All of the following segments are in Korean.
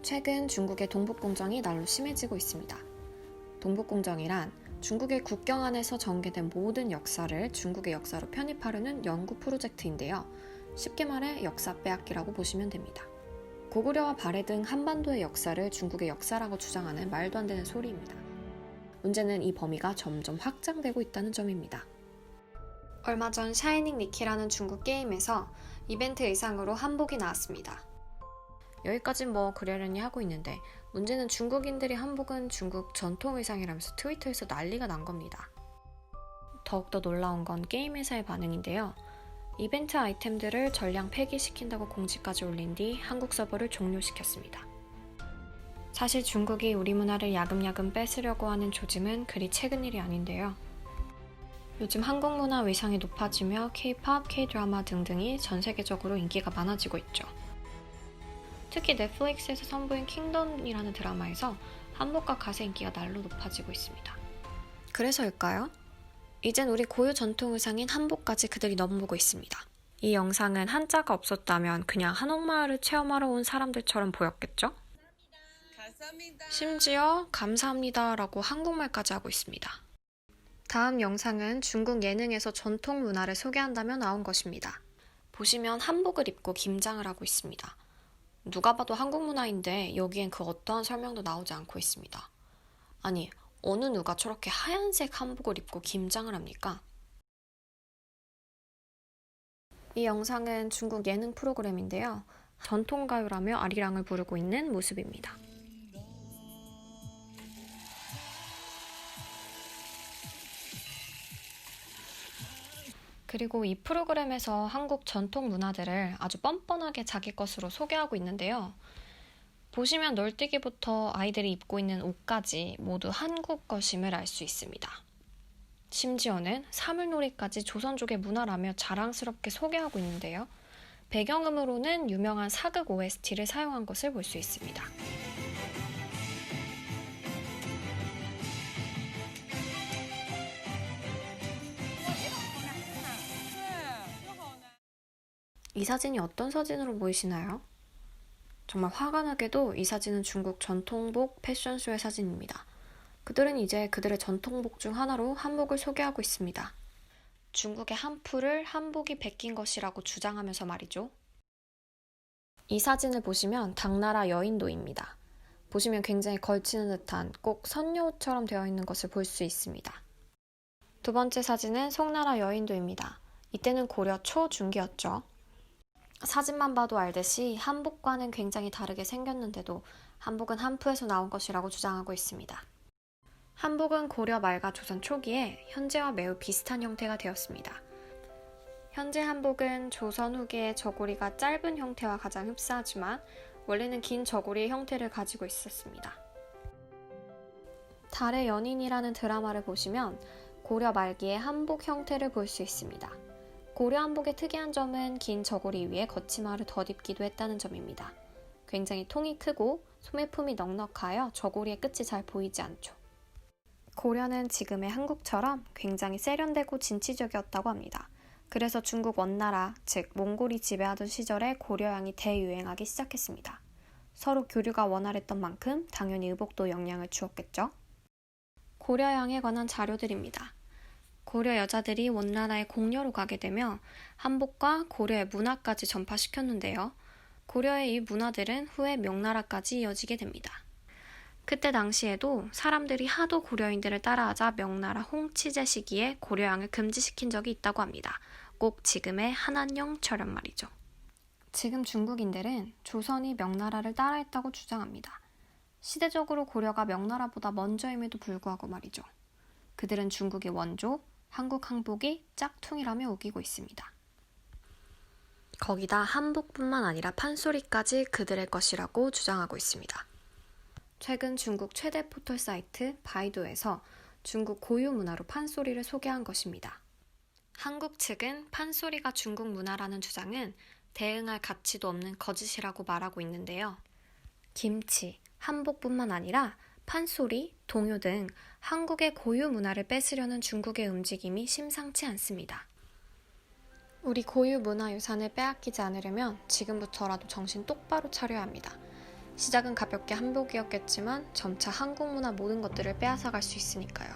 최근 중국의 동북공정이 날로 심해지고 있습니다. 동북공정이란 중국의 국경 안에서 전개된 모든 역사를 중국의 역사로 편입하려는 연구 프로젝트인데요. 쉽게 말해 역사 빼앗기라고 보시면 됩니다. 고구려와 발해 등 한반도의 역사를 중국의 역사라고 주장하는 말도 안 되는 소리입니다. 문제는 이 범위가 점점 확장되고 있다는 점입니다. 얼마 전 샤이닝 니키라는 중국 게임에서 이벤트 의상으로 한복이 나왔습니다. 여기까진 뭐 그러려니 하고 있는데 문제는 중국인들이 한복은 중국 전통 의상이라면서 트위터에서 난리가 난 겁니다. 더욱더 놀라운 건 게임 회사의 반응인데요. 이벤트 아이템들을 전량 폐기시킨다고 공지까지 올린 뒤 한국 서버를 종료시켰습니다. 사실 중국이 우리 문화를 야금야금 뺏으려고 하는 조짐은 그리 최근 일이 아닌데요. 요즘 한국 문화 위상이 높아지며 K-POP, K-드라마 등등이 전 세계적으로 인기가 많아지고 있죠. 특히 넷플릭스에서 선보인 킹덤이라는 드라마에서 한복과 갓의 인기가 날로 높아지고 있습니다. 그래서일까요? 이젠 우리 고유 전통 의상인 한복까지 그들이 넘보고 있습니다. 이 영상은 한자가 없었다면 그냥 한옥마을을 체험하러 온 사람들처럼 보였겠죠? 심지어 감사합니다라고 한국말까지 하고 있습니다. 다음 영상은 중국 예능에서 전통 문화를 소개한다며 나온 것입니다. 보시면 한복을 입고 김장을 하고 있습니다. 누가 봐도 한국 문화인데 여기엔 그 어떠한 설명도 나오지 않고 있습니다. 아니, 어느 누가 저렇게 하얀색 한복을 입고 김장을 합니까? 이 영상은 중국 예능 프로그램인데요. 전통가요라며 아리랑을 부르고 있는 모습입니다. 그리고 이 프로그램에서 한국 전통 문화들을 아주 뻔뻔하게 자기 것으로 소개하고 있는데요. 보시면 널뛰기부터 아이들이 입고 있는 옷까지 모두 한국 것임을 알 수 있습니다. 심지어는 사물놀이까지 조선족의 문화라며 자랑스럽게 소개하고 있는데요. 배경음으로는 유명한 사극 OST를 사용한 것을 볼 수 있습니다. 이 사진이 어떤 사진으로 보이시나요? 정말 화가 나게도 이 사진은 중국 전통복 패션쇼의 사진입니다. 그들은 이제 그들의 전통복 중 하나로 한복을 소개하고 있습니다. 중국의 한풀을 한복이 베낀 것이라고 주장하면서 말이죠. 이 사진을 보시면 당나라 여인도입니다. 보시면 굉장히 걸치는 듯한 꼭 선녀옷처럼 되어 있는 것을 볼 수 있습니다. 두 번째 사진은 송나라 여인도입니다. 이때는 고려 초중기였죠. 사진만 봐도 알듯이 한복과는 굉장히 다르게 생겼는데도 한복은 한푸에서 나온 것이라고 주장하고 있습니다. 한복은 고려 말과 조선 초기에 현재와 매우 비슷한 형태가 되었습니다. 현재 한복은 조선 후기의 저고리가 짧은 형태와 가장 흡사하지만 원래는 긴 저고리의 형태를 가지고 있었습니다. 달의 연인이라는 드라마를 보시면 고려 말기의 한복 형태를 볼 수 있습니다. 고려 한복의 특이한 점은 긴 저고리 위에 거치마를 덧입기도 했다는 점입니다. 굉장히 통이 크고 소매품이 넉넉하여 저고리의 끝이 잘 보이지 않죠. 고려는 지금의 한국처럼 굉장히 세련되고 진취적이었다고 합니다. 그래서 중국 원나라, 즉 몽골이 지배하던 시절에 고려양이 대유행하기 시작했습니다. 서로 교류가 원활했던 만큼 당연히 의복도 영향을 주었겠죠. 고려양에 관한 자료들입니다. 고려 여자들이 원나라에 공녀로 가게 되며 한복과 고려의 문화까지 전파시켰는데요. 고려의 이 문화들은 후에 명나라까지 이어지게 됩니다. 그때 당시에도 사람들이 하도 고려인들을 따라하자 명나라 홍치제 시기에 고려양을 금지시킨 적이 있다고 합니다. 꼭 지금의 한안령처럼 말이죠. 지금 중국인들은 조선이 명나라를 따라했다고 주장합니다. 시대적으로 고려가 명나라보다 먼저임에도 불구하고 말이죠. 그들은 중국의 원조, 한국 한복이 짝퉁이라며 우기고 있습니다. 거기다 한복뿐만 아니라 판소리까지 그들의 것이라고 주장하고 있습니다. 최근 중국 최대 포털 사이트 바이두에서 중국 고유 문화로 판소리를 소개한 것입니다. 한국 측은 판소리가 중국 문화라는 주장은 대응할 가치도 없는 거짓이라고 말하고 있는데요. 김치, 한복뿐만 아니라 판소리, 동요 등 한국의 고유 문화를 뺏으려는 중국의 움직임이 심상치 않습니다. 우리 고유 문화유산을 빼앗기지 않으려면 지금부터라도 정신 똑바로 차려야 합니다. 시작은 가볍게 한복이었겠지만 점차 한국 문화 모든 것들을 빼앗아갈 수 있으니까요.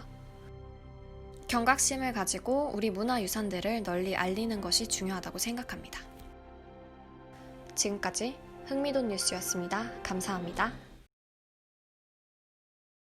경각심을 가지고 우리 문화유산들을 널리 알리는 것이 중요하다고 생각합니다. 지금까지 흥미돈 뉴스였습니다. 감사합니다.